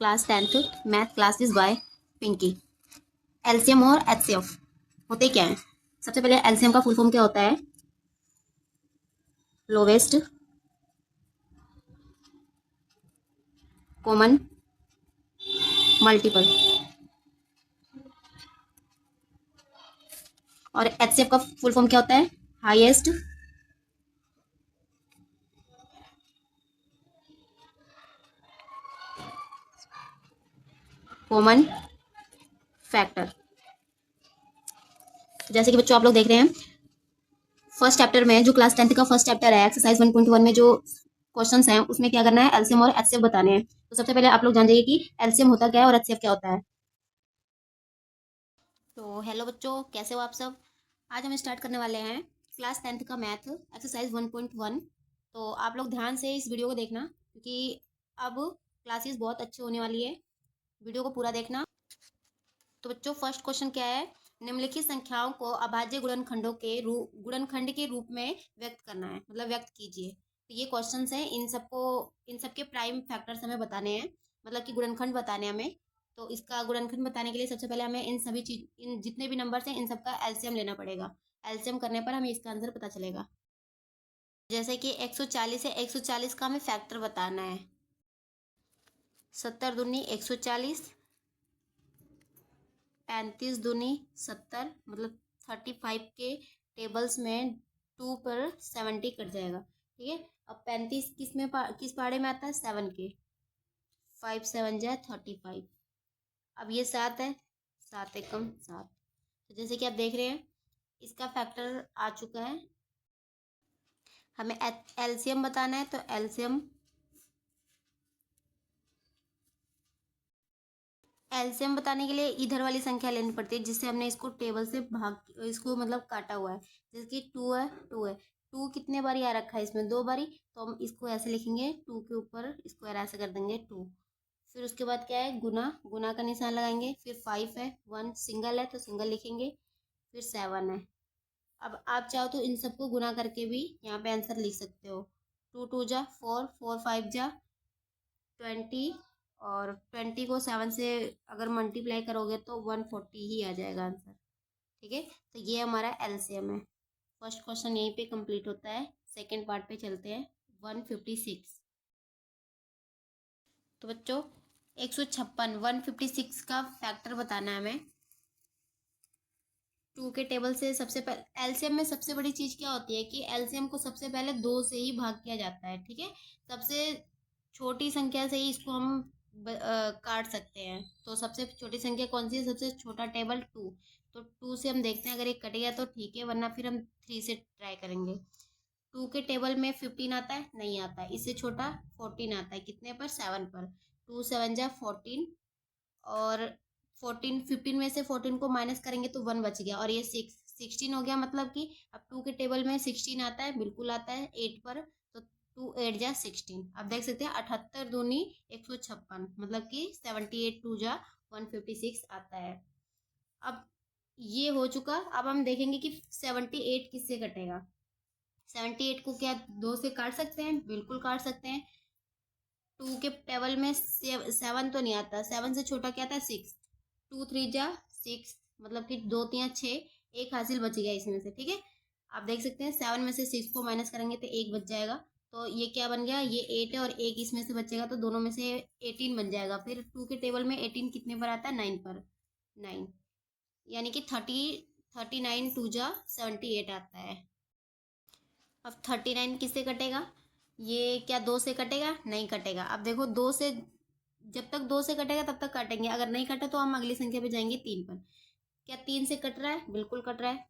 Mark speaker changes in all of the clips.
Speaker 1: Class 10th math classes by Pinky. LCM और HCF होते क्या हैं? सबसे पहले एलसीएम का फुल फॉर्म क्या होता है? Lowest common multiple. और एचसीएफ का फुल फॉर्म क्या होता है? Highest common factor. जैसे कि बच्चों आप लोग देख रहे हैं फर्स्ट चैप्टर में, जो क्लास 10th का फर्स्ट चैप्टर है एक्सरसाइज 1.1 में जो क्वेश्चंस हैं उसमें क्या करना है? एलसीएम और एचसीएफ बताने हैं। तो सबसे पहले आप लोग जान जाइए कि एलसीएम होता क्या है और एचसीएफ क्या होता है। तो हेलो बच्चों, कैसे हो आप सब? आज हम स्टार्ट करने वाले हैं क्लास 10th का मैथ एक्सरसाइज 1.1। तो आप लोग ध्यान से इस वीडियो को देखना क्योंकि अब क्लासेस बहुत अच्छी होने वाली है। वीडियो को पूरा देखना। तो बच्चों फर्स्ट क्वेश्चन क्या है? निम्नलिखित संख्याओं को अभाज्य गुणनखंड के रूप में व्यक्त करना है, मतलब व्यक्त कीजिए। तो ये क्वेश्चंस हैं, इन सबके प्राइम फैक्टर्स हमें बताने हैं, मतलब कि गुणनखंड बताने हैं हमें। तो इसका गुणनखंड बताने के लिए सबसे पहले हमें इन जितने भी नंबर्स हैं इन सबका एलसीएम लेना पड़ेगा। एलसीएम करने पर हमें इसका आंसर पता चलेगा। जैसे कि 140 है, 140 का हमें फैक्टर बताना है। 70 दूनी 140, 35 दूनी 70, मतलब 35 के टेबल्स में 2 पर 70 कट जाएगा। ठीक है। अब 35 किस पाड़े में आता है? 7 के। 5 7 जा 35। अब ये 7 है, 7 एकम 7। तो जैसे कि आप देख रहे हैं इसका फैक्टर आ चुका है। हमें एलसीएम बताना है, तो एलसीएम बताने के लिए इधर वाली संख्या लेनी पड़ती है जिससे हमने इसको टेबल से इसको मतलब काटा हुआ है। जैसे कि 2 है, 2 है, 2 कितने बारी आ रखा है इसमें? 2 बारी। तो हम इसको ऐसे लिखेंगे, 2 के ऊपर स्क्वायर ऐसे कर देंगे 2। फिर उसके बाद क्या है? गुना, गुना का निशान लगाएंगे। फिर 5 है, 1 सिंगल है तो सिंगल लिखेंगे। फिर 7 है। अब आप चाहो तो इन सबको गुना करके भी यहाँ पे आंसर लिख सकते हो। 2 2 जा 4, 4 5 जा 20, और 20 को 7 से अगर मल्टीप्लाई करोगे तो 140 ही आ जाएगा आंसर। ठीक है। तो ये हमारा एलसीएम है। फर्स्ट क्वेश्चन यहीं पे कंप्लीट होता है। सेकेंड पार्ट पे चलते हैं। 156। तो बच्चों 156 का फैक्टर बताना है हमें। 2 के टेबल से सबसे पहले एलसीएम में सबसे बड़ी चीज क्या होती है कि एलसीएम को सबसे पहले 2 से ही भाग किया जाता है। ठीक है। सबसे छोटी संख्या से ही इसको हम काट सकते हैं। तो सबसे छोटी संख्या कौन सी है? सबसे छोटा टेबल 2। तो 2 से हम देखते हैं, अगर ये कट गया तो ठीक है, वरना फिर हम 3 से ट्राई करेंगे। 2 के टेबल में 15 आता है? नहीं आता है। इससे छोटा 14 आता है। कितने पर? 7 पर। 2 7 जा 14, और 14 15 में से 14 को माइनस करेंगे तो 1 बच गया, और ये 16 हो गया। मतलब कि अब 2 के टेबल में 16 आता है, बिल्कुल आता है 8 पर। तो 2 8 जा 16। अब देख सकते हैं 78 दूनी 156, मतलब कि 78 2 जा 156 आता है। अब ये हो चुका। अब हम देखेंगे कि 78 किससे कटेगा। 78 को क्या 2 से काट सकते हैं? बिल्कुल काट सकते हैं। 2 के टेबल में 7 तो नहीं आता। 7 से छोटा क्या था? 6। 2 3 जा 6, मतलब कि 2 3 6, एक हासिल बच गया इसमें से। ठीक है। आप देख सकते हैं 7 में से 6 को माइनस करेंगे तो 1 बच जाएगा। तो ये क्या बन गया? ये 8 है और 1 इसमें से बचेगा तो दोनों में से 18 बन जाएगा। फिर 2 के टेबल में 18 कितने पर आता है? 9 पर। 9, यानी कि 39 2 जा 78 आता है। अब 39 किससे कटेगा? ये क्या 2 से कटेगा? नहीं कटेगा। अब देखो 2 से, जब तक 2 से कटेगा तब तक काटेंगे, अगर नहीं कटा तो हम अगली संख्या पे जाएंगे 3 पर। क्या 3 से कट रहा है? बिल्कुल कट रहा है।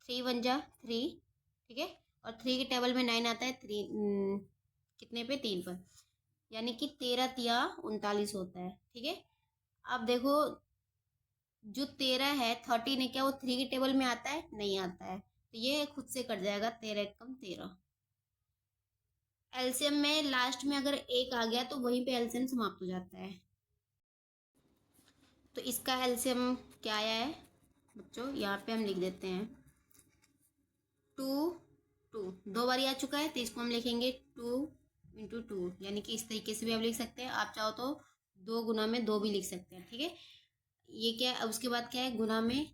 Speaker 1: 3 1 जा 3। ठीक है। और 3 के टेबल में 9 आता है। 3 कितने पे? 3 पर। यानी कि 13 तिया 39 होता है। ठीक है। अब देखो जो 13 है, 13 है, क्या वो 3 के टेबल में आता है? नहीं आता है। तो ये खुद से कट जाएगा। 13 एकम 13। एलसीएम में लास्ट में अगर 1 आ गया तो वहीं पे एलसीएम समाप्त हो जाता है। तो इसका एलसीएम क्या आया है बच्चों? यहाँ पे हम लिख देते हैं 2 2। 2 बारी आ चुका है तो इसको हम लिखेंगे 2 × 2, यानी कि इस तरीके से भी आप लिख सकते हैं। आप चाहो तो 2 गुना में 2 भी लिख सकते हैं, ठीक है। ये क्या है, अब उसके बाद क्या है, गुना में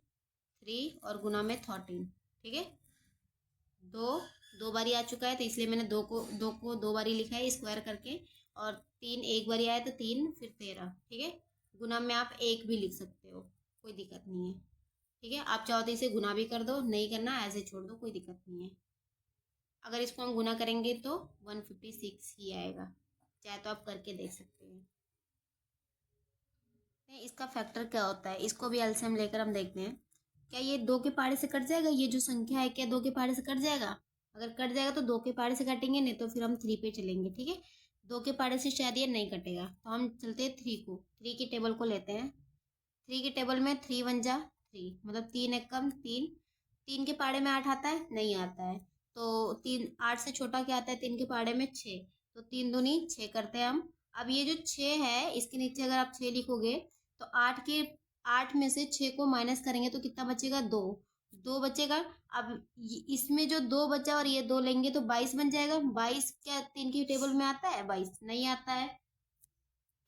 Speaker 1: 3 और गुना में 13, ठीक है। दो 2 बारी आ चुका है तो इसलिए मैंने 2 बारी लिखा है स्क्वायर करके, और 3 एक बारी आया तो 3 फिर 13, ठीक है। गुना में आप 1 भी लिख सकते हो, कोई दिक्कत नहीं है, ठीक है। आप चाहो तो इसे गुना भी कर दो, नहीं करना ऐसे छोड़ दो, कोई दिक्कत नहीं है। अगर इसको हम गुना करेंगे तो 156 ही आएगा, चाहे तो आप करके देख सकते हैं। इसका फैक्टर क्या होता है, इसको भी एलसीएम लेकर हम देखते हैं। क्या ये 2 के पहाड़े से कट जाएगा, ये जो संख्या है क्या 2 के पहाड़े से कट जाएगा? अगर कट जाएगा तो 2 के पहाड़े से काटेंगे, नहीं तो फिर हम 3 पे चलेंगे, ठीक है। 2 के पहाड़े से शायद ये नहीं कटेगा, तो हम चलते हैं 3 की टेबल को लेते हैं। 3 की टेबल में 3 वन जा 3, मतलब 3 एक कम 3। 3 के पहाड़े में 8 आता है? नहीं आता है। तो 3 8 से छोटा क्या आता है 3 के पहाड़े में? 6। तो 3 दूनी 6 करते हैं हम। अब ये जो 6 है इसके नीचे अगर आप 6 लिखोगे तो 8 में से 6 को माइनस करेंगे तो कितना बचेगा? 2। 2 बचेगा। अब इसमें जो 2 बचा और ये 2 लेंगे तो 22 बन जाएगा। 22 क्या 3 की टेबल में आता है? 22 नहीं आता है।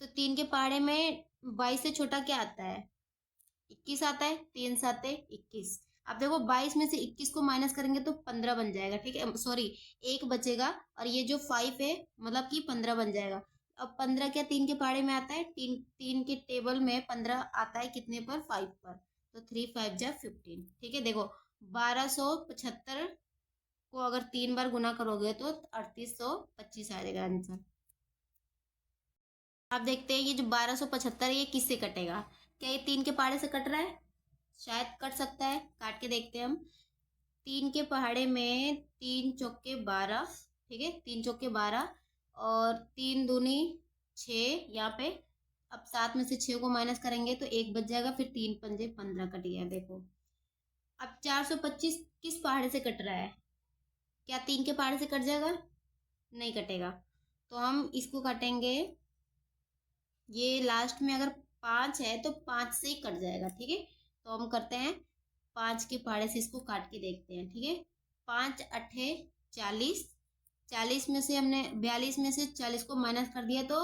Speaker 1: तो 3 के पहाड़े में 22 से छोटा क्या आता है? 21 आता है। 3 साते 21। अब देखो 22 में से 21 को माइनस करेंगे तो 15 बन जाएगा, ठीक है। सॉरी, 1 बचेगा और ये जो 5 है मतलब कि 15 बन जाएगा। अब 15 क्या 3 के पहाड़े में आता है? 3 के टेबल में 15 आता है कितने पर? 5 पर। तो 3 5 जा 15, ठीक है। देखो 1275 को अगर 3 बार गुना करोगे तो 3825 आ जाएगा आंसर। अब देखते हैं ये जो 1275 ये किससे कटेगा। क्या ये 3 के पहाड़े से कट रहा है? शायद कट सकता है, काट के देखते हैं हम। 3 के पहाड़े में 3 चौके 12, ठीक है। 3 चौके 12 और 3 दूनी 6 यहाँ पे। अब 7 में से 6 को माइनस करेंगे तो 1 बच जाएगा, फिर 3 पंजे 15 कट गया। देखो अब 425 किस पहाड़े से कट रहा है? क्या 3 के पहाड़े से कट जाएगा? नहीं कटेगा। तो हम इसको काटेंगे, ये लास्ट में अगर 5 है तो 5 से ही कट जाएगा, ठीक है। तो हम करते हैं 5 के पहाड़े से इसको काट के देखते हैं, ठीक है। 5 अट्ठे 40, 40 में से हमने 42 में से 40 को माइनस कर दिया तो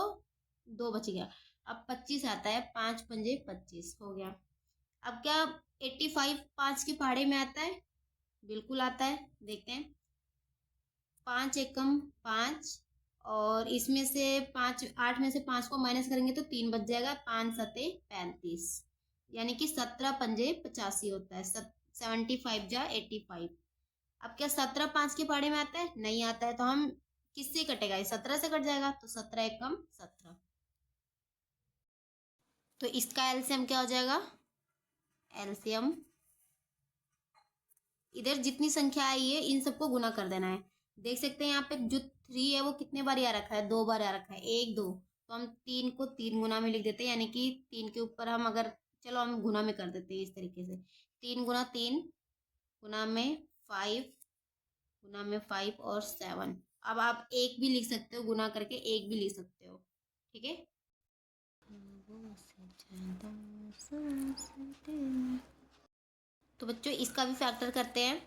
Speaker 1: 2 बच गया। अब 25 आता है, 5 पंजे 25 हो गया। अब क्या 85 5 के पहाड़े में आता है? बिल्कुल आता है, देखते हैं। 5 एकम 5 और इसमें से 5 8 में से 5 को माइनस करेंगे तो 3 बच जाएगा। 5 सते 35, यानी कि 17 पंजे 85 होता है। 75 जा 85। अब क्या 17 5 के पहाड़े में आता है? नहीं आता है। तो हम किससे कटेगा? 17 से कट जाएगा, तो 17 एकम 17। तो इसका एलसीएम क्या हो जाएगा? एलसीएम इधर जितनी संख्या आई है इन सबको गुना कर देना है। देख सकते हैं यहाँ पे जो 3 है वो कितने बार आ रखा है? 2 बार आ रखा है, 1 2। तो हम 3 को 3 गुना में लिख देते हैं, यानी कि 3 के ऊपर हम अगर, चलो हम गुना में कर देते हैं इस तरीके से। 3 गुना 3 गुना में 5 गुना में 5 और 7। अब आप 1 भी लिख सकते हो, गुना करके 1 भी लिख सकते हो, ठीक है। तो बच्चों इसका भी फैक्टर करते हैं।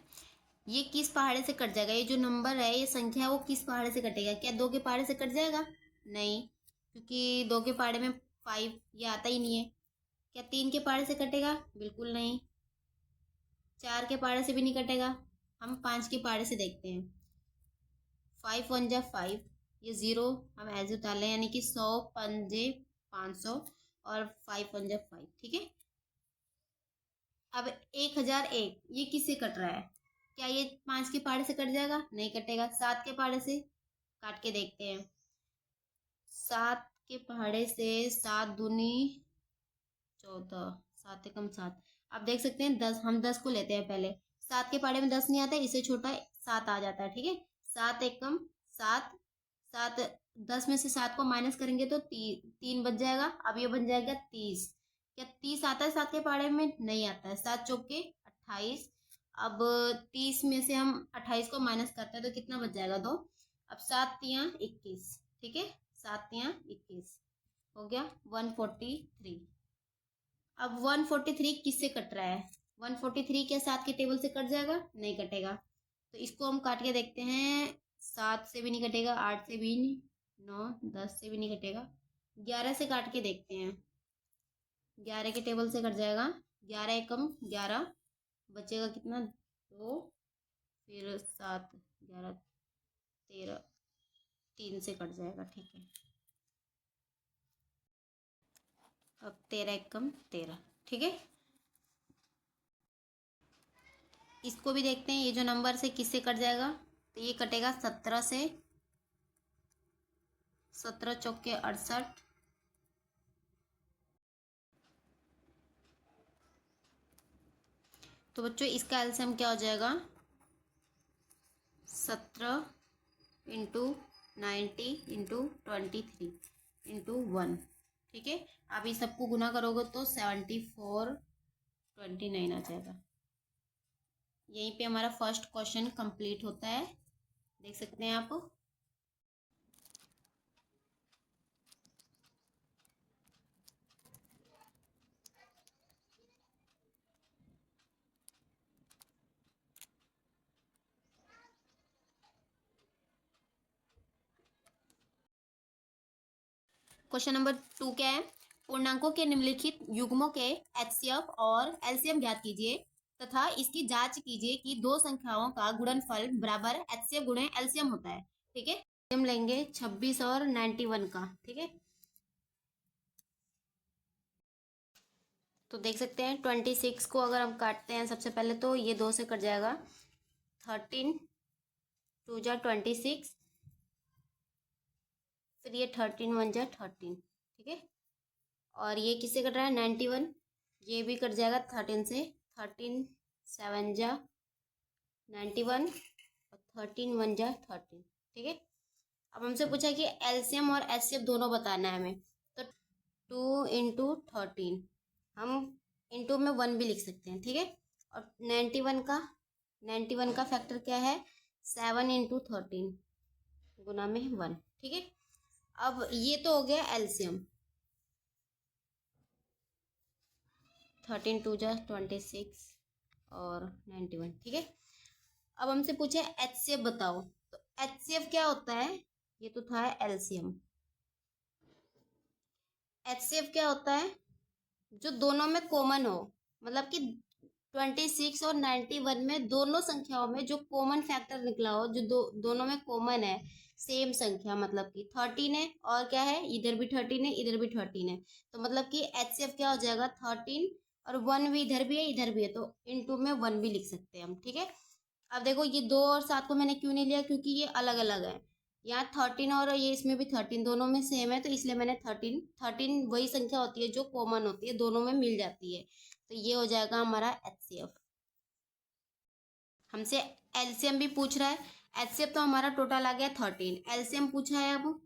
Speaker 1: ये किस पहाड़े से कट जाएगा? ये जो नंबर है, ये संख्या है, वो किस पहाड़े से कटेगा? क्या 2 के पहाड़े से कट जाएगा? नहीं, क्योंकि 2 के पहाड़े में 5 ये आता ही नहीं है। क्या 3 के पहाड़े से कटेगा? बिल्कुल नहीं। 4 के पहाड़े से भी नहीं कटेगा। हम 5 के पहाड़े से देखते हैं। 5 वन जा 5, ये 0 हम ऐसे उतार लें, यानी कि 100 पंजे 500 और 5 वन जा 5, ठीक है। अब 1001 ये किससे कट रहा है? क्या ये 5 के पहाड़े से कट जाएगा? नहीं कटेगा। 7 के पहाड़े से काट के देखते हैं। 7 के पहाड़े से 7 दूनी 14, 7 एकम 7। आप देख सकते हैं 10, हम 10 को लेते हैं पहले। 7 के पहाड़े में 10 नहीं आता, इससे छोटा 7 आ जाता है, ठीक है। 7 एकम 7, 7 10 में से 7 को माइनस करेंगे तो 3 बच जाएगा। अब ये बन जाएगा 30। क्या 30 आता है 7 के पहाड़े में? नहीं आता है। 7 चौके 28। अब 30 में से हम 28 को माइनस करते हैं तो कितना बच जाएगा? 2। अब 7 तियाँ 21, ठीक है। 7 तियाँ 21 हो गया 143। अब 143 किससे कट रहा है? 143 क्या 7 के टेबल से कट जाएगा? नहीं कटेगा। तो इसको हम काट के देखते हैं। 7 से भी नहीं कटेगा, 8 से भी नहीं, 9 10 से भी नहीं कटेगा, 11 से काट के देखते हैं। 11 के टेबल से कट जाएगा, 11 एकम 11, बचेगा कितना, 2, फिर 7, 11, 13, 3 से कट जाएगा, ठीक है। अब 13 एकम 13, ठीक है। इसको भी देखते हैं, ये जो नंबर से किससे कट जाएगा, तो ये कटेगा 17 से, 17 चौके 68, तो बच्चों इसका एलसीएम क्या हो जाएगा, 17 इंटू 90 इंटू 23 इंटू 1, ठीक है। आप इस सबको गुना करोगे तो 7429 आ जाएगा। यहीं पे हमारा फर्स्ट क्वेश्चन कंप्लीट होता है, देख सकते हैं आप। क्वेश्चन नंबर 2 क्या है, पूर्णांकों के निम्नलिखित युग्मों के एचसीएफ और एलसीएम ज्ञात कीजिए तथा इसकी जांच कीजिए कि दो संख्याओं का गुणनफल बराबर एचसीएफ गुणे एलसीएम होता है, ठीक है। हम लेंगे 26 और 91 का, ठीक है। तो देख सकते हैं 26 को अगर हम काटते हैं सबसे पहले तो ये 2 से कट जाएगा, 13 2 जा 26, फिर ये 13 1 जा 13, ठीक है। और ये किससे कट रहा है, 91, ये भी कट जाएगा 13 से, 13 7 जा 91 और 13 1 जा 13, ठीक है। अब हमसे पूछा कि एलसीएम और एचसीएफ दोनों बताना है हमें, तो 2 इंटू 13, हम इंटू में 1 भी लिख सकते हैं, ठीक है। और 91 का फैक्टर क्या है, 7 इंटू 13 गुना में 1, ठीक है। अब ये तो हो गया एलसीएम, 13 2 जा 26 और 91, ठीक है। अब हमसे पूछे एचसीएफ बताओ, तो एचसीएफ क्या होता है, ये तो था एलसीएम। एचसीएफ क्या होता है, जो दोनों में कॉमन हो, मतलब कि 26 और 91 में दोनों संख्याओं में जो कॉमन फैक्टर निकला हो, जो दोनों में कॉमन है, सेम संख्या, मतलब कि 13 है और क्या है, इधर भी 13 है इधर भी 13 है, तो मतलब कि एचसीएफ क्या हो जाएगा 13, और 1 भी इधर भी है इधर भी है, तो इनटू में 1 भी लिख सकते हैं हम, ठीक है। अब देखो ये 2 और 7 को मैंने क्यों नहीं लिया, क्योंकि ये अलग अलग है, यहाँ 13 और ये इसमें भी 13 दोनों में सेम है, तो इसलिए मैंने 13 वही संख्या होती है जो कॉमन होती है, दोनों में मिल जाती है, तो ये हो जाएगा हमारा एचसीएफ। हमसे एलसीएम भी पूछ रहा है, एचसीएफ तो हमारा टोटल आ गया 13, एलसीएम पूछा है अब,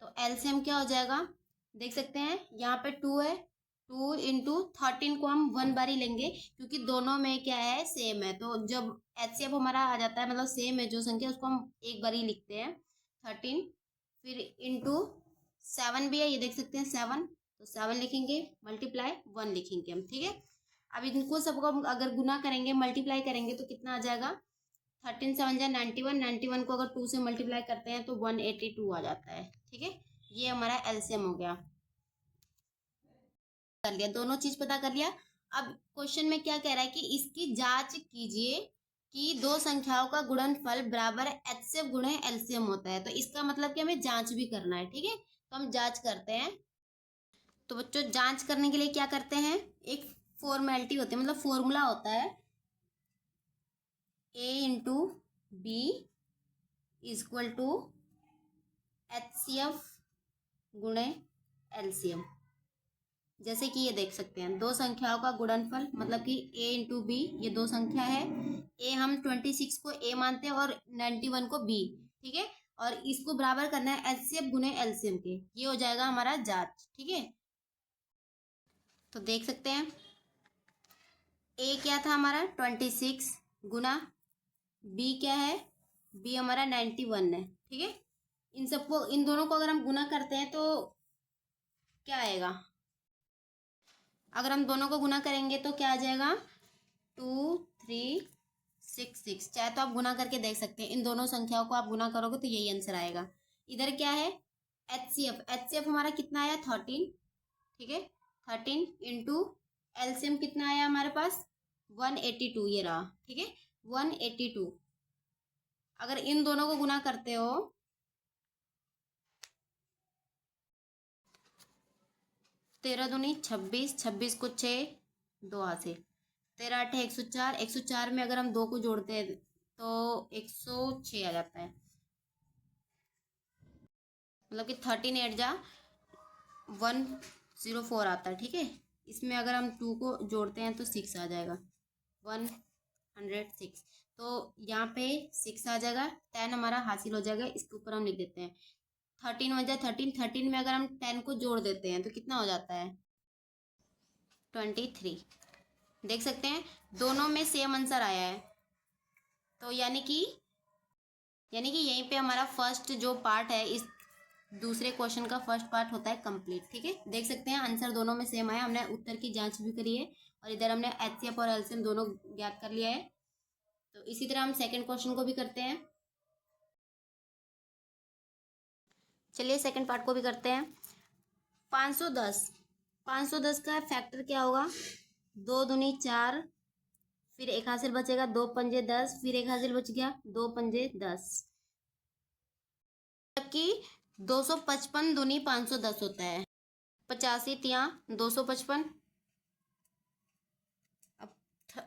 Speaker 1: तो एलसीएम क्या हो जाएगा, देख सकते हैं यहाँ पे 2 है, 2 इंटू 13 को हम 1 बार ही लेंगे क्योंकि दोनों में क्या है, सेम है, तो जब एचसीएफ हमारा आ जाता है मतलब सेम है जो संख्या, उसको हम एक बार ही लिखते हैं 13, फिर इंटू 7 भी है, ये देख सकते हैं 7, तो 7 लिखेंगे, मल्टीप्लाई 1 लिखेंगे हम, ठीक है। अब इनको सबको हम अगर गुना करेंगे, मल्टीप्लाई करेंगे तो कितना आ जाएगा, 13 7 जा 91, 91 को अगर 2 से मल्टीप्लाई करते हैं तो 182 आ जाता है, ठीक है। ये हमारा एलसीएम हो गया, कर लिया, दोनों चीज पता कर लिया। अब क्वेश्चन में क्या कह रहा है कि इसकी जांच कीजिए कि दो संख्याओं का गुणनफल बराबर एचसीएफ गुणे एलसीएम होता है, तो इसका मतलब कि हमें जांच भी करना है, ठीक है। तो हम जांच करते हैं, तो बच्चों जांच करने के लिए क्या करते हैं, एक फॉर्मेलिटी होती है, मतलब फॉर्मूला होता है, A into B equal to HCF गुणे एलसीएम। जैसे कि ये देख सकते हैं दो संख्याओं का गुणनफल, मतलब कि a इंटू बी, ये दो संख्या है, a हम 26 को a मानते हैं और 91 को b, ठीक है। और इसको बराबर करना है एचसीएफ गुणे एलसीएम के, ये हो जाएगा हमारा जांच, ठीक है। तो देख सकते हैं a क्या था हमारा 26 गुना b क्या है, b हमारा 91 है, ठीक है। इन सबको, इन दोनों को अगर हम गुना करते हैं तो क्या आएगा, अगर हम दोनों को गुना करेंगे तो क्या आ जाएगा, 2366, चाहे तो आप गुना करके देख सकते हैं, इन दोनों संख्याओं को आप गुना करोगे तो यही आंसर आएगा। इधर क्या है एच सी एफ हमारा कितना आया 13, ठीक है 13 इंटू एलसीएम कितना आया हमारे पास 182, ये रहा, ठीक है 182। अगर इन दोनों को गुना करते हो 13 दूनी 26, 26 को 6, 2 हासिल, 13 8 104, 104 में अगर हम 2 को जोड़ते हैं तो 106 आ जाता है, मतलब कि 13 8 जा 104 आता है, ठीक है। इसमें अगर हम 2 को जोड़ते हैं तो 6 आ जाएगा, 106। तो यहाँ पे 6 आ जाएगा, 10 हमारा हासिल हो जाएगा। इसके ऊपर हम लिख देते हैं 13 1 13, 13 में अगर हम 10 को जोड़ देते हैं तो कितना हो जाता है 23। देख सकते हैं दोनों में सेम आंसर आया है। तो यानी कि यहीं पे हमारा फर्स्ट जो पार्ट है, इस दूसरे क्वेश्चन का फर्स्ट पार्ट होता है कंप्लीट, ठीक है। देख सकते हैं आंसर दोनों में सेम आया, हमने उत्तर की जांच भी करी है और इधर हमने एचसीएफ और एलसीएम दोनों ज्ञात कर लिया है। तो इसी तरह हम सेकंड क्वेश्चन को भी करते हैं। चलिए सेकंड पार्ट को भी करते हैं। 510 का फैक्टर क्या होगा 2 दूनी 4, फिर एक हासिल बचेगा 2 पंजे 10, फिर एक हासिल बच गया 2 पंजे 10, जबकि 255 दूनी 510 होता है। 85 तिया 255, अब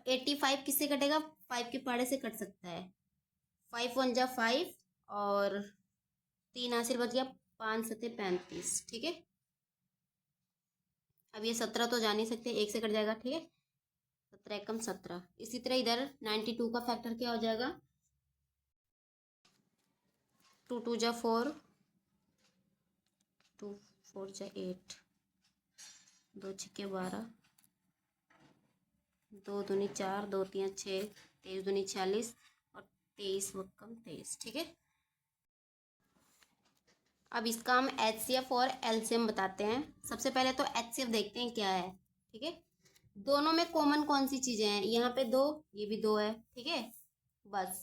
Speaker 1: 85 किससे कटेगा 5 के पहाड़े से कट सकता है, 5 1 जा 5 और 3 हासिल बच गया 5 7 35, ठीक है। अब ये 17 तो जा नहीं सकते, 1 से कट जाएगा, ठीक है 17 एकम 17। इसी तरह इधर 92 का फैक्टर क्या हो जाएगा 2 2 जा 4, 2 4 जा 8, 2 6 12, 2 दूनी 4, 2 3 6, 23 दूनी 46 और 23 वक्कम 23, ठीक है। अब इसका हम एचसीएफ और एलसीएम बताते हैं। सबसे पहले तो एचसीएफ देखते हैं क्या है, ठीक है। दोनों में कॉमन कौन सी चीजें हैं, यहाँ पे 2, ये भी 2 है, ठीक है, बस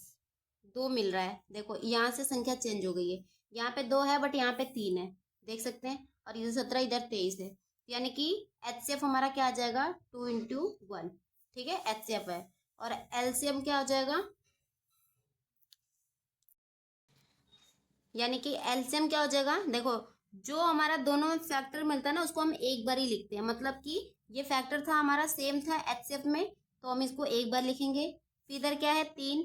Speaker 1: 2 मिल रहा है। देखो यहाँ से संख्या चेंज हो गई है, यहाँ पे 2 है बट यहाँ पे 3 है, देख सकते हैं। और इधर 17 इधर 23 है, यानी कि एचसीएफ हमारा क्या आ जाएगा 2 इंटू 1, ठीक है एचसीएफ है। और एलसीएम क्या हो जाएगा, यानी कि एलसीएम क्या हो जाएगा, देखो जो हमारा दोनों में फैक्टर मिलता है ना उसको हम एक बार ही लिखते हैं, मतलब कि ये फैक्टर था हमारा सेम था एचसीएफ में तो हम इसको एक बार लिखेंगे। फिर इधर क्या है 3,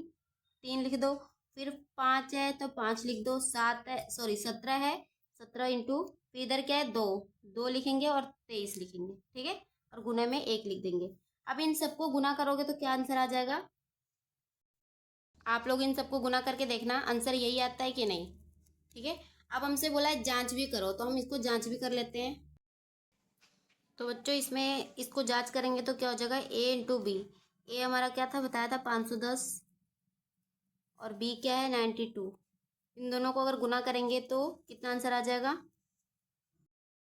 Speaker 1: 3 लिख दो, फिर 5 है तो 5 लिख दो, 7 है सॉरी 17 है 17 इंटू, फिर इधर क्या है 2, 2 लिखेंगे और 23 लिखेंगे, ठीक है, और गुने में 1 लिख देंगे। अब इन सबको गुना करोगे तो क्या आंसर आ जाएगा, आप लोग इन सबको गुना करके देखना आंसर यही आता है कि नहीं, ठीक है। अब हमसे बोला है जांच भी करो तो हम इसको जांच भी कर लेते हैं। तो बच्चों इसमें इसको जांच करेंगे तो क्या हो जाएगा ए इंटू बी, ए हमारा क्या था बताया था 510 और बी क्या है 92। इन दोनों को अगर गुना करेंगे तो कितना आंसर आ जाएगा,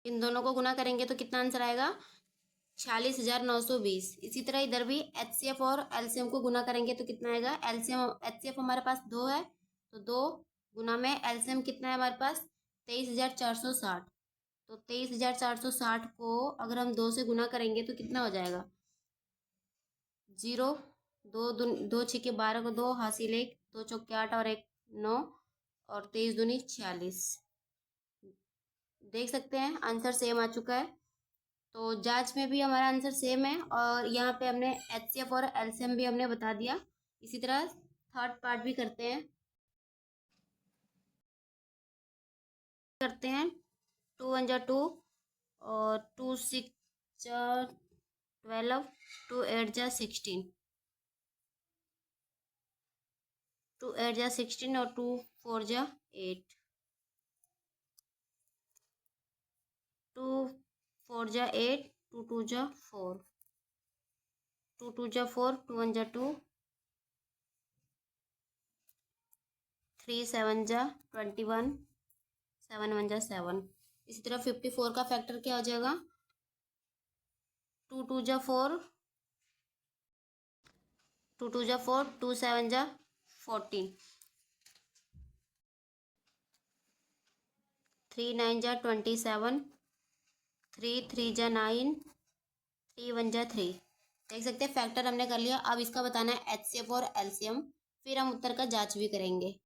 Speaker 1: इन दोनों को गुना करेंगे तो कितना आंसर आएगा 46,920। इसी तरह इधर भी एचसीएफ और एलसीएम को गुना करेंगे तो कितना आएगा, एलसीएम एचसीएफ हमारे पास 2 है तो 2 गुना में एलसीएम कितना है हमारे पास 23,460। तो 23,460 को अगर हम 2 से गुना करेंगे तो कितना हो जाएगा 0, 2 2 6 के 12 को 2 हासिल 1, 2 चौके 8 और 1 9 और 23 दूनी 46। देख सकते हैं आंसर सेम आ चुका है। तो जांच में भी हमारा आंसर सेम है और यहाँ पे हमने एचसीएफ और एलसीएम भी हमने बता दिया। इसी तरह थर्ड पार्ट भी करते हैं 2 1 जा 2 और 2 6 जा 12, 2 8 जा 16, 2 8 जा 16 और 2 4 जा 8, 2 4 जा 8, 2 2 जा 4, 2 2 जा 4, 2 1 जा 2, 3 7 जा 21, 7 1 जा 7। इसी तरह 54 का फैक्टर क्या हो जाएगा 2 2 जा 4, 2 2 जा 4, 2 7 जा 14, 3 9 जा 27, 3 3 जा 9, 3 1 जा 3। देख सकते हैं फैक्टर हमने कर लिया। अब इसका बताना है एचसीएफ और एलसीएम, फिर हम उत्तर का जांच भी करेंगे।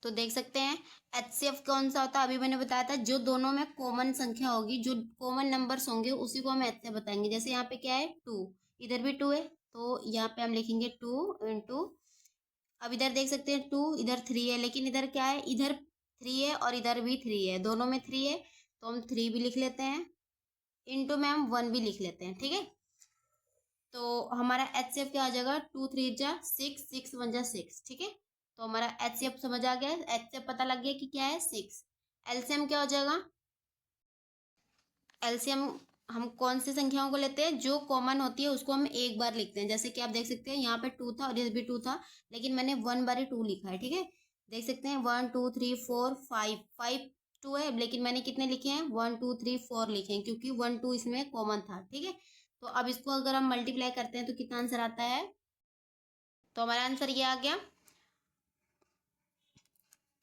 Speaker 1: तो देख सकते हैं एचसीएफ कौन सा होता है, अभी मैंने बताया था जो दोनों में कॉमन संख्या होगी, जो कॉमन नंबर्स होंगे उसी को हम एचसीएफ बताएंगे। जैसे यहाँ पे क्या है 2, इधर भी 2 है, तो यहाँ पे हम लिखेंगे 2 × अब इधर देख सकते हैं 2, इधर 3 है, लेकिन इधर क्या है, इधर 3 है और इधर भी 3 है, दोनों में 3 है, तो हम 3 भी लिख लेते हैं, इंटू में हम 1 भी लिख लेते हैं। ठीक है, तो हमारा एचसीएफ क्या आ जाएगा, 2 3 जा 6, 6 1 जा 6। ठीक है, तो हमारा एचसीएफ समझ आ गया, एचसीएफ पता लग गया कि क्या है 6। एलसीएम क्या हो जाएगा, एलसीएम हम कौन सी संख्याओं को लेते हैं, जो कॉमन होती है उसको हम एक बार लिखते हैं। जैसे कि आप देख सकते हैं यहाँ पे 2 था और इधर भी 2 था, लेकिन मैंने 1 बार 2 लिखा है। ठीक है, देख सकते हैं 1 2 3 4 5 5 2 है, लेकिन मैंने कितने लिखे हैं, 1 2 3 4 लिखे हैं, क्योंकि 1 2 इसमें कॉमन था। ठीक है, तो अब इसको अगर हम मल्टीप्लाई करते हैं तो कितना आंसर आता है, तो हमारा आंसर ये आ गया।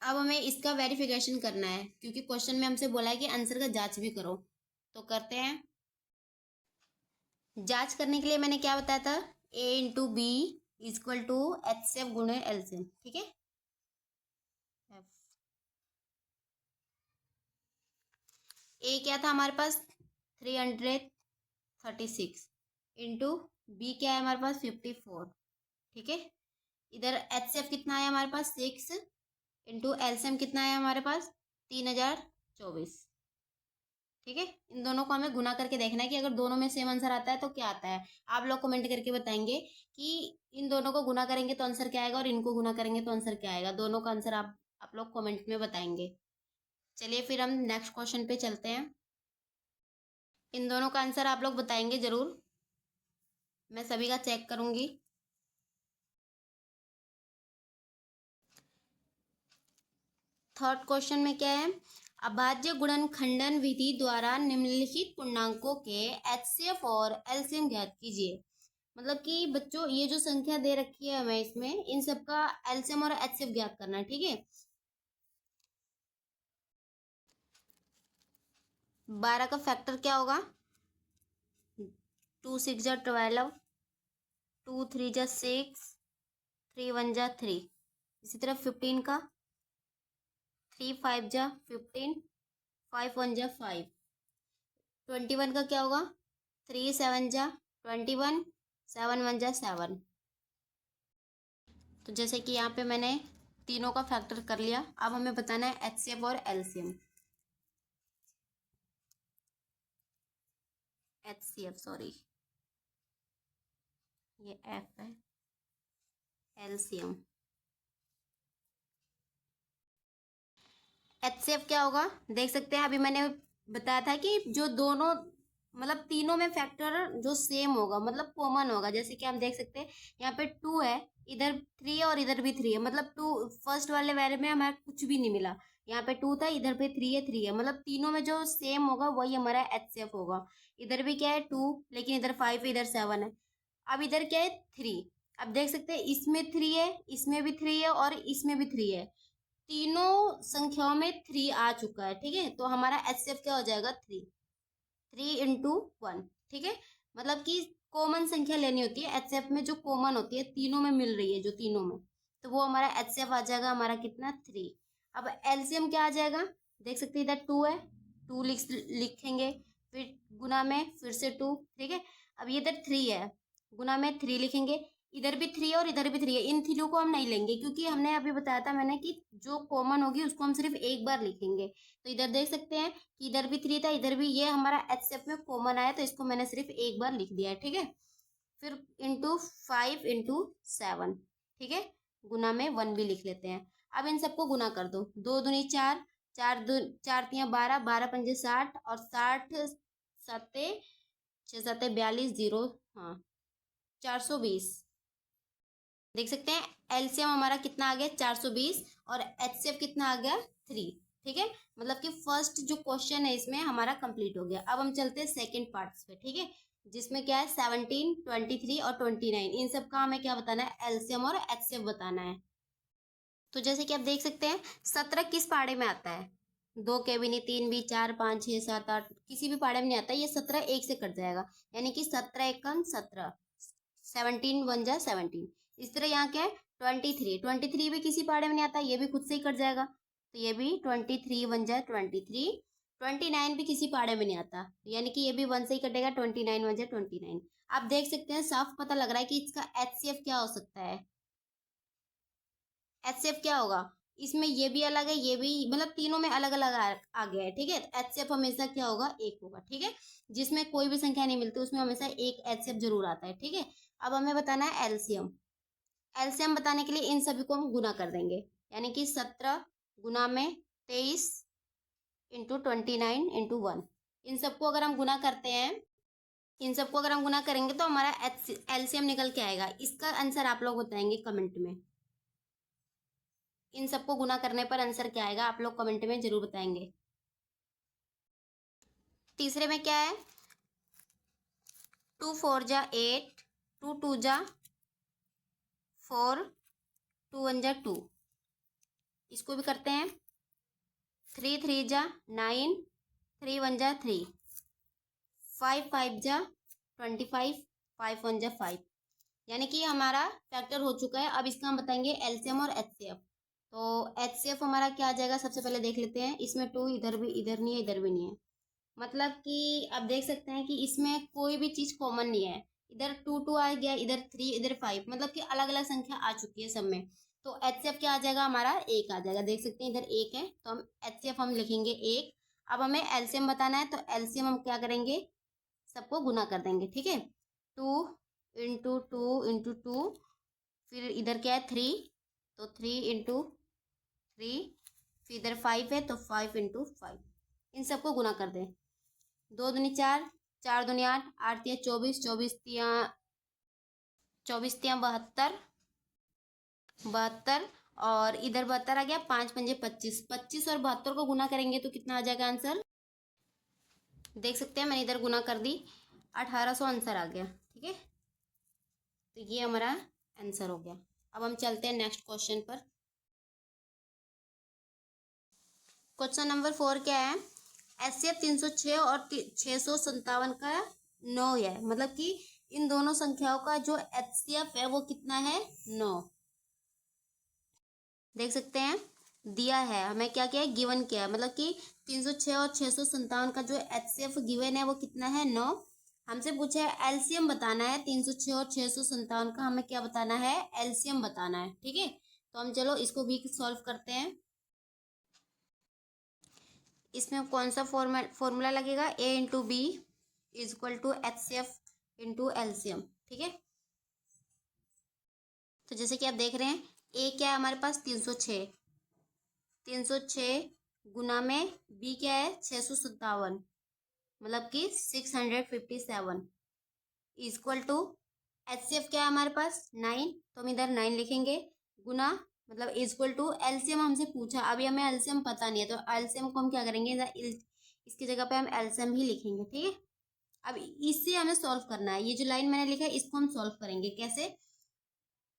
Speaker 1: अब हमें इसका वेरिफिकेशन करना है, क्योंकि क्वेश्चन में हमसे बोला है कि आंसर का जांच भी करो, तो करते हैं। जांच करने के लिए मैंने क्या बताया था, A × B = HCF × LCM। ठीक है, ए क्या था हमारे पास 336 इंटू बी क्या है हमारे पास 54। ठीक है, इधर HCF कितना है हमारे पास 6 इंटू LCM कितना है हमारे पास 3024। ठीक है, इन दोनों को हमें गुना करके देखना है कि अगर दोनों में सेम आंसर आता है तो क्या आता है। आप लोग कमेंट करके बताएंगे कि इन दोनों को गुना करेंगे तो आंसर क्या आएगा और इनको गुना करेंगे तो आंसर क्या आएगा। दोनों का आंसर आप लोग कमेंट में बताएंगे। चलिए फिर हम नेक्स्ट क्वेश्चन पे चलते हैं। इन दोनों का आंसर आप लोग बताएंगे जरूर, मैं सभी का चेक करूंगी। थर्ड क्वेश्चन में क्या है, अभाज्य गुणनखंडन विधि द्वारा निम्नलिखित पूर्णांकों के एचसीएफ और एलसीएम ज्ञात कीजिए। मतलब कि बच्चों ये जो संख्या दे रखी है हमें, इसमें इन सबका एलसीएम और एचसीएफ ज्ञात करना है। ठीक है, 12 का फैक्टर क्या होगा, 2 6 जा 12, 2 3 जा 6, 3 1 जा 3। इसी तरह 15 का 3 5 जा 15, 5 1 जा 5। 21 का क्या होगा, 3 7 जा 21, 7 1 जा 7। तो जैसे कि यहाँ पे मैंने तीनों का फैक्टर कर लिया। अब हमें बताना है एचसीएफ और एलसीएम। एचसीएफ सॉरी, ये एफ है, एलसीएम। एचसीएफ क्या होगा, देख सकते हैं अभी मैंने बताया था कि जो दोनों मतलब तीनों में फैक्टर जो सेम होगा, मतलब कॉमन होगा। जैसे कि हम देख सकते हैं यहाँ पे 2 है, इधर 3 है और इधर भी 3 है, मतलब 2 फर्स्ट वाले वाले में हमारा कुछ भी नहीं मिला। यहाँ पे 2 था, इधर पे 3 है, 3 है, मतलब तीनों में जो सेम होगा वही हमारा एचसीएफ होगा। इधर भी क्या है 2, लेकिन इधर 5 है, इधर 7 है। अब इधर क्या है 3। अब देख सकते हैं इसमें 3 है, इसमें भी 3 है और इसमें भी 3 है, तीनों संख्याओं में 3 आ चुका है। ठीक है, तो हमारा एचसीएफ क्या हो जाएगा 3 × 1। ठीक है, मतलब कि कॉमन संख्या लेनी होती है एचसीएफ में, जो कॉमन होती है तीनों में मिल रही है, जो तीनों में, तो वो हमारा एचसीएफ आ जाएगा हमारा कितना 3। अब एलसीएम क्या आ जाएगा, देख सकते हैं इधर 2 है, 2 लिखेंगे, फिर गुना में फिर से 2। ठीक है, अब ये इधर 3 है, गुना में 3 लिखेंगे, इधर भी 3 है और इधर भी 3 है। इन तीनों को हम नहीं लेंगे, क्योंकि हमने अभी बताया था मैंने कि जो कॉमन होगी उसको हम सिर्फ एक बार लिखेंगे। तो इधर देख सकते हैं कि इधर भी 3 था, इधर भी, ये हमारा एचसीएफ में कॉमन आया, तो इसको मैंने सिर्फ एक बार लिख दिया है। ठीक है, फिर इंटू 5 × 7। ठीक है, गुना में 1 भी लिख लेते हैं। अब इन सबको गुना कर दो, 2 दूनी 4, 4 3 12, 12 5 60 और 60 7 6 7 42 0, हाँ 420। देख सकते हैं एलसीएम हमारा कितना आ गया 420 और एचसीएफ कितना आ गया 3। ठीक है, मतलब कि फर्स्ट जो क्वेश्चन है इसमें हमारा कंप्लीट हो गया। अब हम चलते हैं सेकंड पार्ट्स पे। ठीक है, जिसमें क्या है 17 23 और 29, इन सब का हमें क्या बताना है, एलसीएम और एचसीएफ बताना है। तो जैसे कि आप देख सकते हैं 17 किस पाड़े में आता है, दो के भी नहीं, तीन भी, चार, पाँच, छः, सात, आठ, किसी भी पहाड़े में नहीं आता। ये 17 एक से कट जाएगा, यानी कि 17 एकम 17, 17 वन जा 17। इस तरह यहाँ क्या है, 23, 23 भी किसी पहाड़े में नहीं आता, ये भी खुद से ही कट जाएगा, तो ये भी 23 वन जा 23। 29 भी किसी पहाड़े में नहीं आता, यानी कि ये भी वन से ही कटेगा, 29 वन जा 29। आप देख सकते हैं, साफ पता लग रहा है कि इसका HCF क्या हो सकता है। HCF क्या होगा, इसमें ये भी अलग है, ये भी, मतलब तीनों में अलग अलग आ गया है, ठीक है। तो HCF हमेशा क्या होगा, एक होगा, ठीक है। जिसमें कोई भी संख्या नहीं मिलती उसमें हमेशा एक HCF जरूर आता है, ठीक है। अब हमें बताना है एलसीएम। एलसीएम बताने के लिए इन सभी को हम गुना कर देंगे, यानी कि 17 गुना में 23 इंटू 29 इंटू 1। इन सबको अगर हम गुना करते हैं, इन सबको अगर हम गुना करेंगे तो हमारा एलसीएम निकल के आएगा। इसका आंसर आप लोग बताएंगे कमेंट में। इन सबको गुना करने पर आंसर क्या आएगा, आप लोग कमेंट में जरूर बताएंगे। तीसरे में क्या है, 2 4 जा 8, 2 2 जा 4, 2 1 जा 2। इसको भी करते हैं, 3 3 जा 9, 3 1 जा 3, 5 5 जा 25, 5 1 जा 5। यानी कि हमारा फैक्टर हो चुका है। अब इसका हम बताएंगे एलसीएम और एचसीएफ। तो एचसीएफ हमारा क्या आ जाएगा, सबसे पहले देख लेते हैं। इसमें 2 इधर भी, इधर नहीं है, इधर भी नहीं है, मतलब कि आप देख सकते हैं कि इसमें कोई भी चीज कॉमन नहीं है। इधर 2 2 आ गया, इधर 3, इधर 5, मतलब कि अलग अलग संख्या आ चुकी है सब में। तो एचसीएफ क्या आ जाएगा, हमारा एक आ जाएगा। देख सकते हैं इधर एक है, तो हम एचसीएफ हम लिखेंगे एक। अब हमें एलसीएम बताना है, तो एलसीएम हम क्या करेंगे, सबको गुना कर देंगे, ठीक है। 2 इंटू 2 इंटू 2, फिर इधर क्या है 3, तो 3 इंटू 3, फिर इधर 5 है तो 5 इंटू 5। इन सबको गुना कर दें, 2 दूनी 4, 4 दूनी 8, 8 तिया 24, 24 तिया 72, 72, और इधर 72 आ गया, 5 पंजे 25, 25 और 72 को गुना करेंगे तो कितना आ जाएगा आंसर, देख सकते हैं मैंने इधर गुना कर दी, 1800 आंसर आ गया, ठीक है। तो ये हमारा आंसर हो गया। अब हम चलते हैं नेक्स्ट क्वेश्चन पर। क्वेश्चन नंबर 4 क्या है, एचसीएफ 306 और 657 का 9 है, मतलब कि इन दोनों संख्याओं का जो एचसीएफ है वो कितना है, 9। देख सकते हैं दिया है हमें, क्या क्या है, गिवन किया है, मतलब कि 306 और 657 का जो एचसीएफ गिवन है वो कितना है, 9। हमसे पूछा है एलसीएम बताना है, 306 और 657 का हमें क्या बताना है, एलसीएम बताना है, ठीक है। तो हम चलो इसको भी सॉल्व करते हैं। इसमें कौन सा फॉर्मूला लगेगा, A into B is equal to HCF into LCM, ठीक है। तो जैसे कि आप देख रहे हैं, ए क्या है हमारे पास, 306, 306 गुना में बी क्या है, 657, मतलब कि 657 इक्वल टू एचसीएफ क्या है हमारे पास, 9, तो हम इधर 9 लिखेंगे, गुना मतलब इक्वल टू एलसीएम हमसे पूछा, अभी हमें एलसीएम पता नहीं है, तो एलसीएम को हम क्या करेंगे, इसकी जगह पे हम एलसीएम ही लिखेंगे, ठीक है। अब इससे हमें सॉल्व करना है, ये जो लाइन मैंने लिखा है इसको हम सॉल्व करेंगे कैसे,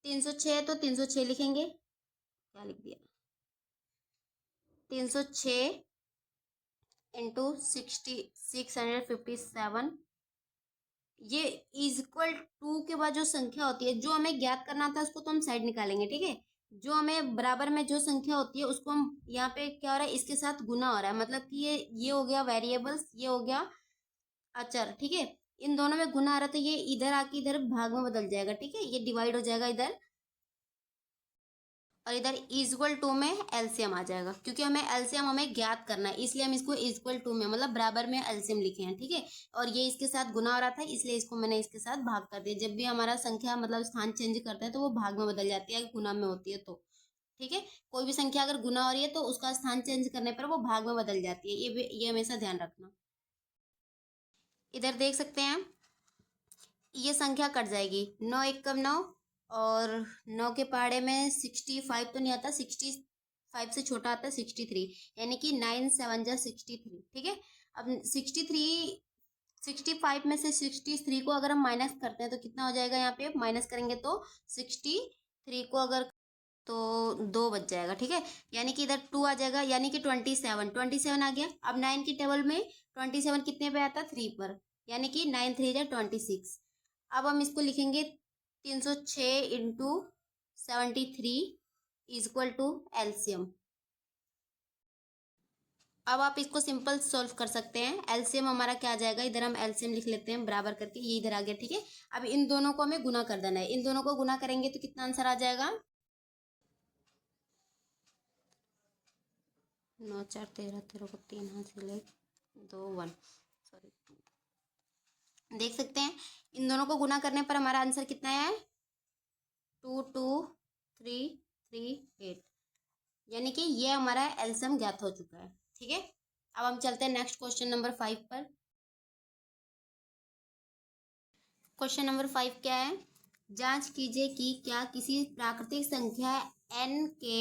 Speaker 1: 306 तो 306 लिखेंगे, क्या लिख दिया, 306 इंटू 657, ये इज इक्वल टू के बाद जो संख्या होती है, जो हमें ज्ञात करना था उसको तो हम साइड निकालेंगे, ठीक है। जो हमें बराबर में जो संख्या होती है उसको हम यहाँ पे क्या हो रहा है, इसके साथ गुना हो रहा है, मतलब कि ये हो गया वेरिएबल्स, ये हो गया अचर, ठीक है। इन दोनों में गुना आ रहा है, तो ये इधर आके इधर भाग में बदल जाएगा, ठीक है, ये डिवाइड हो जाएगा इधर, और इधर इक्वल टू में एलसीएम आ जाएगा, क्योंकि हमें एलसीएम हमें ज्ञात करना है, इसलिए हम इसको इक्वल टू में, मतलब बराबर में एलसीएम लिखे हैं, ठीक है। और ये इसके साथ गुना हो रहा था, इसलिए इसको मैंने इसके साथ भाग कर दिया। जब भी हमारा संख्या मतलब स्थान चेंज करता है तो वो भाग में बदल जाती है, गुना में होती है तो, ठीक है। कोई भी संख्या अगर गुना हो रही है तो उसका स्थान चेंज करने पर वो भाग में बदल जाती है, ये हमेशा ध्यान रखना। इधर देख सकते हैं ये संख्या कट जाएगी, 9 एकम 9, और 9 के पहाड़े में 65 तो नहीं आता, 65 से छोटा आता है 63, यानी कि 9 7 जा 63, ठीक है। अब 65 में से 63 को अगर हम माइनस करते हैं तो कितना हो जाएगा, यहाँ पे माइनस करेंगे तो 63 को अगर तो 2 बच जाएगा, ठीक है। यानी कि इधर 2 आ जाएगा, यानी कि 27 आ गया। अब 9 की टेबल में 27 कितने पे आता है? 3 पर, यानी कि 9 3 जा 26। अब हम इसको लिखेंगे 306 into 73 is equal to LCM. अब आप इसको सिंपल सॉल्व कर सकते हैं। एलसीएम हमारा क्या आ जाएगा, इधर हम एलसीएम लिख लेते हैं बराबर करके, ये इधर आ गया, ठीक है। अब इन दोनों को हमें गुना कर देना है, इन दोनों को गुना करेंगे तो कितना आंसर आ जाएगा? 9 4 13, 13 को 3 हासिल है, 2 1, सॉरी 2। देख सकते हैं इन दोनों को गुना करने पर हमारा आंसर कितना है? 2 2 3 3 8, यानी कि ये हमारा एलसीएम ज्ञात हो चुका है, ठीक है। अब हम चलते हैं नेक्स्ट क्वेश्चन नंबर 5 पर। क्वेश्चन नंबर 5 क्या है? जांच कीजिए कि क्या किसी प्राकृतिक संख्या n के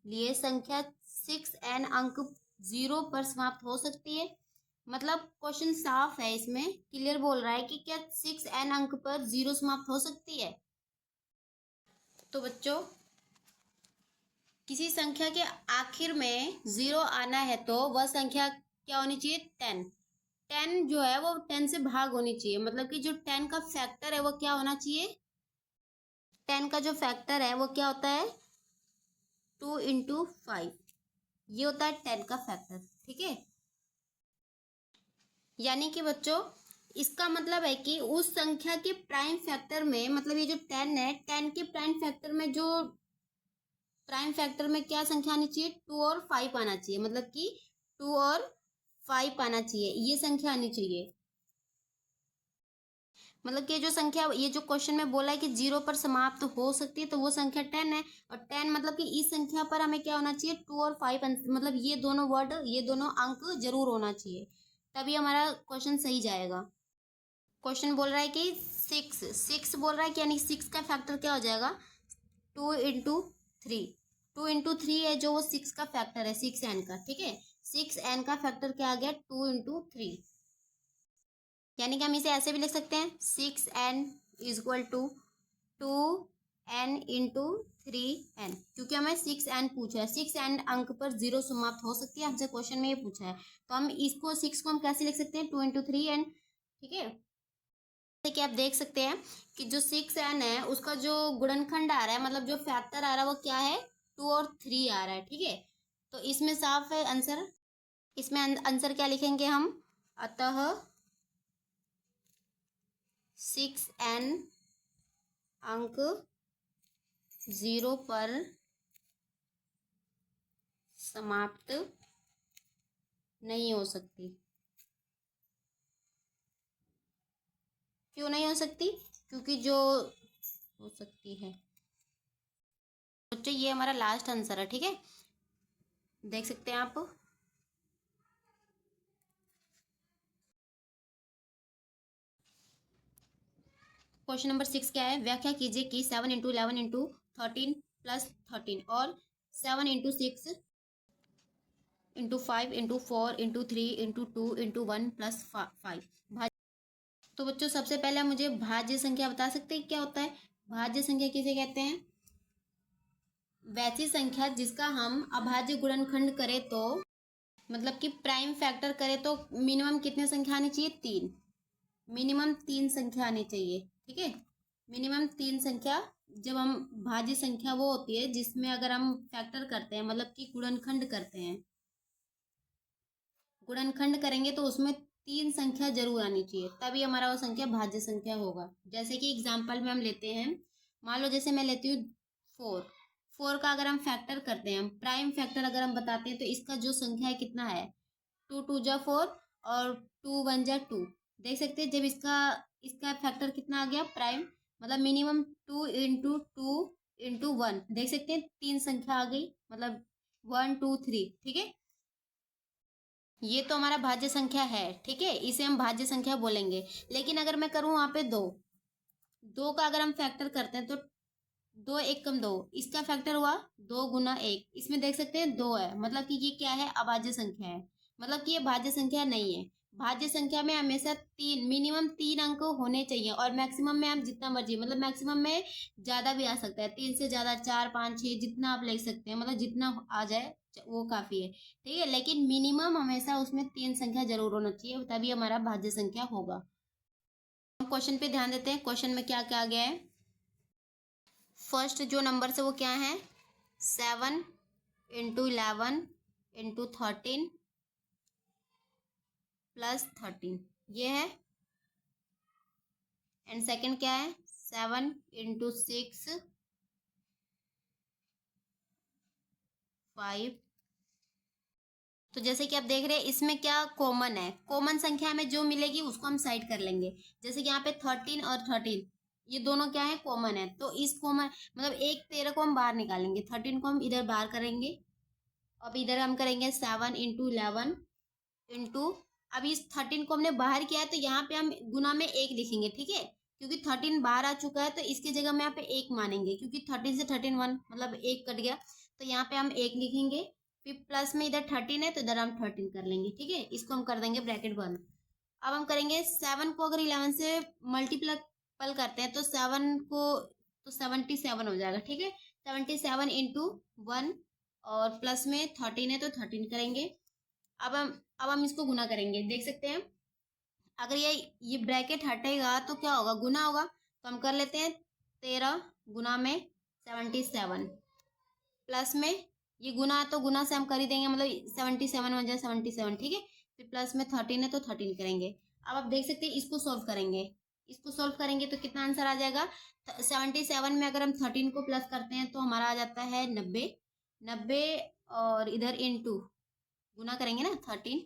Speaker 1: लिए संख्या 6n अंक 0 पर समाप्त हो सकती है। मतलब क्वेश्चन साफ है, इसमें क्लियर बोल रहा है कि क्या 6n अंक पर 0 समाप्त हो सकती है। तो बच्चों किसी संख्या के आखिर में 0 आना है तो वह संख्या क्या होनी चाहिए? 10। 10 जो है वो 10 से भाग होनी चाहिए, मतलब कि जो 10 का फैक्टर है वो क्या होना चाहिए? 10 का जो फैक्टर है वो क्या होता है? 2 इंटू 5, ये होता है 10 का फैक्टर, ठीक है। यानी कि बच्चों इसका मतलब है कि उस संख्या के प्राइम फैक्टर में, मतलब ये जो 10 है, 10 के प्राइम फैक्टर में जो प्राइम फैक्टर में क्या संख्या आनी चाहिए? 2 और 5 आना चाहिए, मतलब कि 2 और 5 आना चाहिए, ये संख्या आनी चाहिए। मतलब कि जो संख्या, ये जो क्वेश्चन में बोला है कि 0 पर समाप्त हो सकती है, तो वो संख्या 10 है। और 10 मतलब कि इस संख्या पर हमें क्या होना चाहिए? 2 और 5, मतलब ये दोनों वर्ड, ये दोनों अंक जरूर होना चाहिए, तभी हमारा क्वेश्चन सही जाएगा। क्वेश्चन बोल रहा है कि 6 बोल रहा है कि यानी 6 का फैक्टर क्या हो जाएगा? 2 इंटू 3। 2 इंटू 3 है जो वो 6 का फैक्टर है, 6n का, ठीक है। 6n का फैक्टर क्या आ गया? 2 इंटू 3। यानी कि हम इसे ऐसे भी लिख सकते हैं 6n is equal to 2n into 3n, क्योंकि हमें 6n पूछा है। 6n अंक पर 0 समाप्त हो सकती है, हमसे क्वेश्चन में ये पूछा है, तो हम इसको 6 को हम कैसे लिख सकते हैं? 2 इंटू 3n, ठीक है। जैसे कि आप देख सकते हैं कि जो 6n है उसका जो गुणनखंड आ रहा है, मतलब जो फैक्टर आ रहा है वो क्या है? 2 और 3 आ रहा है, ठीक है। तो इसमें साफ है आंसर, इसमें आंसर क्या लिखेंगे हम? अतः 6n अंक 0 पर समाप्त नहीं हो सकती। क्यों नहीं हो सकती? क्योंकि जो हो सकती है बच्चों, ये हमारा लास्ट आंसर है, ठीक है। देख सकते हैं आप। क्वेश्चन नंबर 6 क्या है? व्याख्या कीजिए कि 7 इंटू 11 इंटू 13 प्लस 13 और 7 into 6 into 5 into 4 into 3 into 2 into 1 plus 5। तो बच्चों सबसे पहले मुझे भाज्य संख्या बता सकते हैं क्या होता है? भाज्य संख्या किसे कहते हैं? वैसी संख्या जिसका हम अभाज्य गुणनखंड करें तो, मतलब कि प्राइम फैक्टर करें तो मिनिमम कितने संख्या आनी चाहिए? 3। मिनिमम 3 संख्या आनी चाहिए, ठीक है। मिनिमम 3 संख्या, जब हम भाज्य संख्या वो होती है जिसमें अगर हम फैक्टर करते हैं, मतलब कि गुणनखंड करते हैं, गुणनखंड करेंगे तो उसमें 3 संख्या जरूर आनी चाहिए, तभी हमारा वो संख्या भाज्य संख्या होगा। जैसे कि एग्जाम्पल में हम लेते हैं, मान लो जैसे मैं लेती हूँ 4। 4 का अगर हम फैक्टर करते हैं, हम प्राइम फैक्टर अगर हम बताते हैं, तो इसका जो संख्या है कितना है? 2 2 जा 4 और 2 1 जा 2। देख सकते हैं जब इसका इसका फैक्टर कितना आ गया? प्राइम, मतलब मिनिमम 2 इंटू 2 इंटू 1। देख सकते हैं 3 संख्या आ गई, मतलब 1 2 3, ठीक है। ये तो हमारा भाज्य संख्या है, ठीक है, इसे हम भाज्य संख्या बोलेंगे। लेकिन अगर मैं करूँ वहां पे 2, 2 का अगर हम फैक्टर करते हैं तो 2 1 कम 2, इसका फैक्टर हुआ 2 गुना 1। इसमें देख सकते हैं 2 है, मतलब कि ये क्या है? अभाज्य संख्या है, मतलब कि ये भाज्य संख्या नहीं है। भाज्य संख्या में हमेशा मिनिमम 3 अंक होने चाहिए, और मैक्सिमम में आप जितना मर्जी, मतलब मैक्सिमम में ज्यादा भी आ सकता है, 3 से ज्यादा 4 5 6 जितना आप ले सकते हैं, मतलब जितना आ जाए वो काफी है, ठीक है। लेकिन मिनिमम हमेशा उसमें 3 संख्या जरूर होना चाहिए, तभी हमारा भाज्य संख्या होगा। हम क्वेश्चन पे ध्यान देते हैं, क्वेश्चन में क्या क्या गया है। फर्स्ट जो नंबर है वो क्या है, 7 इंटू 11 इंटू 13 प्लस 13, ये है। एंड सेकंड क्या है, 7 इंटू 6 5। तो जैसे कि आप देख रहे हैं इसमें क्या कॉमन है, कॉमन संख्या हमें जो मिलेगी उसको हम साइड कर लेंगे। जैसे कि यहाँ पे 13 और 13 ये दोनों क्या है, कॉमन है, तो इस कॉमन मतलब एक 13 को हम बाहर निकालेंगे, 13 को हम इधर बाहर करेंगे। अब इधर हम करेंगे 7 इंटू 11 इंटू, अब इस 13 को हमने बाहर किया है तो यहाँ पे हम गुना में 1 लिखेंगे, ठीक है, क्योंकि 13 बाहर आ चुका है तो इसकी जगह में यहाँ पे 1 मानेंगे, क्योंकि 13 से 13 1 मतलब 1 कट गया, तो यहाँ पे हम 1 लिखेंगे। फिर प्लस में इधर 13 है तो इधर हम 13 कर लेंगे, ठीक है, इसको हम कर देंगे ब्रैकेट बंद। अब हम करेंगे 7 को अगर 11 से मल्टीपल करते हैं तो 7 को तो 77 हो जाएगा, ठीक है, 77 इंटू 1, और प्लस में 13 है तो 13 करेंगे। अब हम इसको गुना करेंगे, देख सकते हैं अगर ये ब्रैकेट हटेगा तो क्या होगा, गुना होगा, तो हम कर लेते हैं 13 गुना में 77 प्लस में ये गुना, तो गुना से हम कर ही देंगे, मतलब 77 बन जाए 77, ठीक है। फिर प्लस में 13 है तो 13 करेंगे। अब आप देख सकते हैं इसको सॉल्व करेंगे, इसको सॉल्व करेंगे तो कितना आंसर आ जाएगा, 77 में अगर हम 13 को प्लस करते हैं तो हमारा आ जाता है 90, और इधर इंटू गुना करेंगे ना 13,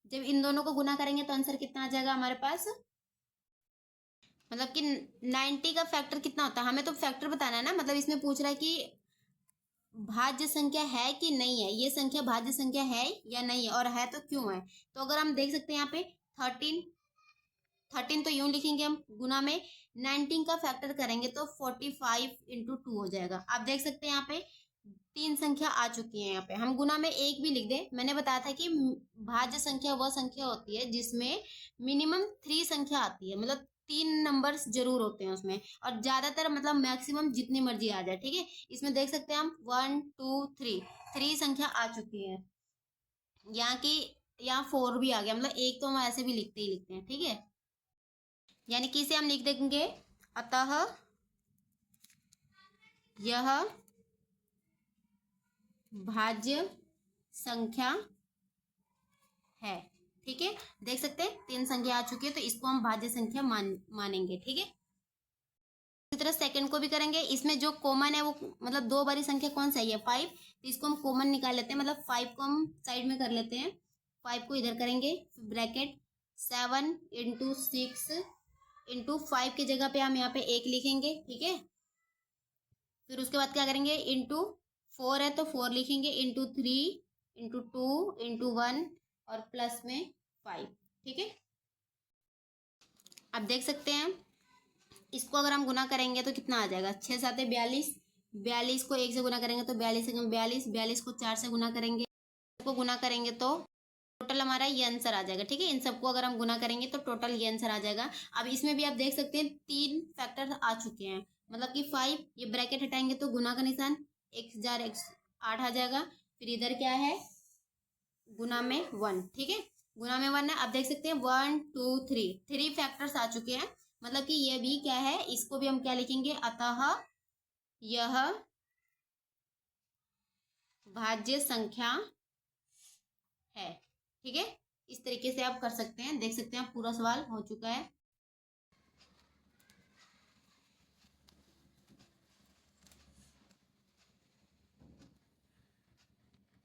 Speaker 1: जब इन दोनों को गुना करेंगे तो आंसर कितना आ जाएगा हमारे पास, मतलब कि 90 का फैक्टर कितना होता है, हमें तो फैक्टर बताना है ना, मतलब इसमें पूछ रहा है कि भाज्य संख्या है कि नहीं है, ये संख्या भाज्य संख्या है या नहीं है, और है तो क्यों है। तो अगर हम देख सकते हैं यहाँ पे 13 तो यूं लिखेंगे हम, गुना में 19 का फैक्टर करेंगे तो 45 इंटू 2 हो जाएगा। आप देख सकते हैं यहाँ पे 3 संख्या आ चुकी है, यहाँ पे हम गुना में 1 भी लिख दे, मैंने बताया था कि भाज्य संख्या वह संख्या होती है जिसमें मिनिमम 3 संख्या आती है, मतलब 3 नंबर्स जरूर होते हैं उसमें, और ज्यादातर मतलब मैक्सिमम जितनी मर्जी आ जाए, ठीक है। इसमें देख सकते हैं हम 1 2 3 संख्या आ चुकी है, यहाँ की यहाँ 4 भी आ गया, मतलब एक तो हम ऐसे भी लिखते ही लिखते हैं, ठीक है। यानी कि इसे हम लिख देंगे, अतः यह भाज्य संख्या है, ठीक है। देख सकते हैं 3 संख्या आ चुकी है तो इसको हम भाज्य संख्या मानेंगे, ठीक है। इसी तरह सेकंड को भी करेंगे, इसमें जो कॉमन है वो मतलब 2 बारी संख्या कौन सा है, 5, तो इसको हम कॉमन निकाल लेते हैं, मतलब 5 को हम साइड में कर लेते हैं, 5 को इधर करेंगे, ब्रैकेट 7 इंटू 6 इंटू 5 की जगह पे हम यहाँ पे 1 लिखेंगे, ठीक है। फिर उसके बाद क्या करेंगे, इंटू 4 है तो 4 लिखेंगे, इंटू 3 इंटू 2 इंटू 1, और प्लस में 5, ठीक है। अब देख सकते हैं इसको अगर हम गुना करेंगे तो कितना आ जाएगा, 6 7 42, 42 को 1 से गुना करेंगे तो 42 से 42, 42 को 4 से गुना करेंगे, को गुना करेंगे तो टोटल हमारा ये आंसर आ जाएगा, ठीक है। इन सबको अगर हम गुना करेंगे तो टोटल ये आंसर आ जाएगा। अब इसमें भी आप देख सकते हैं 3 फैक्टर आ चुके हैं, मतलब कि 5, ये ब्रैकेट हटाएंगे तो गुना का निशान 8 आ जाएगा, फिर इधर क्या है गुना में 1, ठीक है, गुना में 1 है। आप देख सकते हैं 1 2 3 फैक्टर्स आ चुके हैं, मतलब कि ये भी क्या है, इसको भी हम क्या लिखेंगे, अतः यह भाज्य संख्या है, ठीक है। इस तरीके से आप कर सकते हैं, देख सकते हैं पूरा सवाल हो चुका है।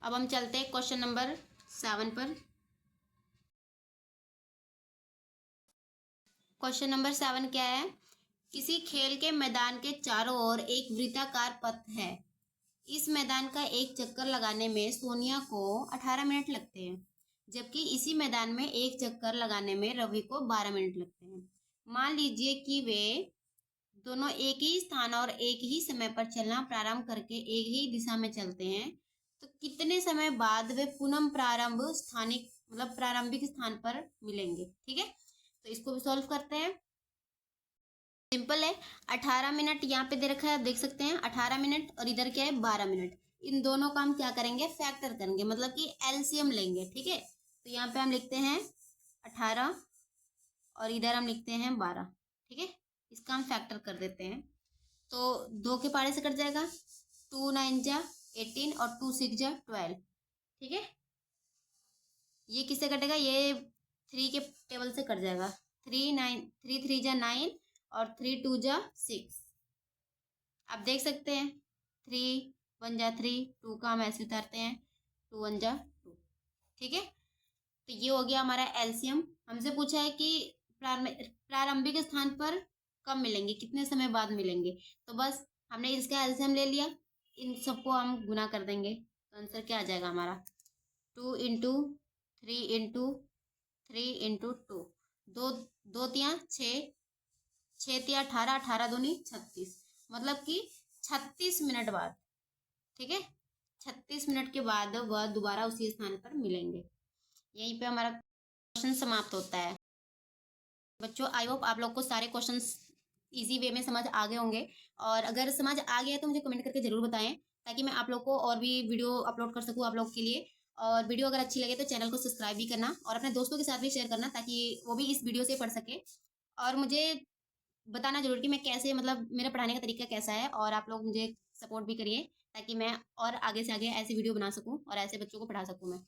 Speaker 1: अब हम चलते हैं क्वेश्चन नंबर 7 पर। क्वेश्चन नंबर 7 क्या है, किसी खेल के मैदान के चारों ओर एक वृत्ताकार पथ है, इस मैदान का एक चक्कर लगाने में सोनिया को 18 मिनट लगते हैं, जबकि इसी मैदान में एक चक्कर लगाने में रवि को 12 मिनट लगते हैं। मान लीजिए कि वे दोनों एक ही स्थान और एक ही समय पर चलना प्रारंभ करके एक ही दिशा में चलते हैं, तो कितने समय बाद वे पुनः प्रारंभ स्थानिक मतलब प्रारंभिक स्थान पर मिलेंगे। ठीक है, तो इसको भी सॉल्व करते हैं। सिंपल है। 18 मिनट यहाँ पे दे रखा है, आप देख सकते हैं 18 मिनट, और इधर क्या है 12 मिनट। इन दोनों का हम क्या करेंगे, फैक्टर करेंगे, मतलब कि एलसीएम लेंगे। ठीक है, तो यहाँ पे हम लिखते हैं 18 और इधर हम लिखते हैं 12। ठीक है, इसका हम फैक्टर कर देते हैं। तो 2 के पारे से कट जाएगा, 2 9 जा 18 और 2 6 जा 12। ठीक है, ये किससे कटेगा, ये 3 के टेबल से कट जाएगा। 3 3 जा 9 और 3 2 जा 6। आप देख सकते हैं 3 1 जा 3, 2 का हम ऐसे उतारते हैं, 2 1 जा 2। ठीक है, तो ये हो गया हमारा एलसीएम। हमसे पूछा है कि प्रारंभिक स्थान पर कब मिलेंगे, कितने समय बाद मिलेंगे। तो बस हमने इसका एलसीएम ले लिया, इन सबको हम गुना कर देंगे, तो आंसर क्या आ जाएगा हमारा, 2 इंटू 3 इंटू 3 इंटू 2, दो दो तिया 6, 6 तिया 18, 18 दूनी 36, मतलब कि 36 मिनट बाद। ठीक है, 36 मिनट के बाद वह दोबारा उसी स्थान पर मिलेंगे। यहीं पे हमारा क्वेश्चन समाप्त होता है। बच्चों, आई होप आप लोग को सारे क्वेश्चंस इजी वे में समझ आ गए होंगे, और अगर समझ आ गया है तो मुझे कमेंट करके जरूर बताएं, ताकि मैं आप लोग को और भी वीडियो अपलोड कर सकूं आप लोग के लिए। और वीडियो अगर अच्छी लगे तो चैनल को सब्सक्राइब भी करना और अपने दोस्तों के साथ भी शेयर करना, ताकि वो भी इस वीडियो से पढ़ सके। और मुझे बताना जरूर कि मैं कैसे, मतलब मेरा पढ़ाने का तरीका कैसा है, और आप लोग मुझे सपोर्ट भी करिए, ताकि मैं और आगे से आगे ऐसी वीडियो बना सकूं और ऐसे बच्चों को पढ़ा सकूं मैं।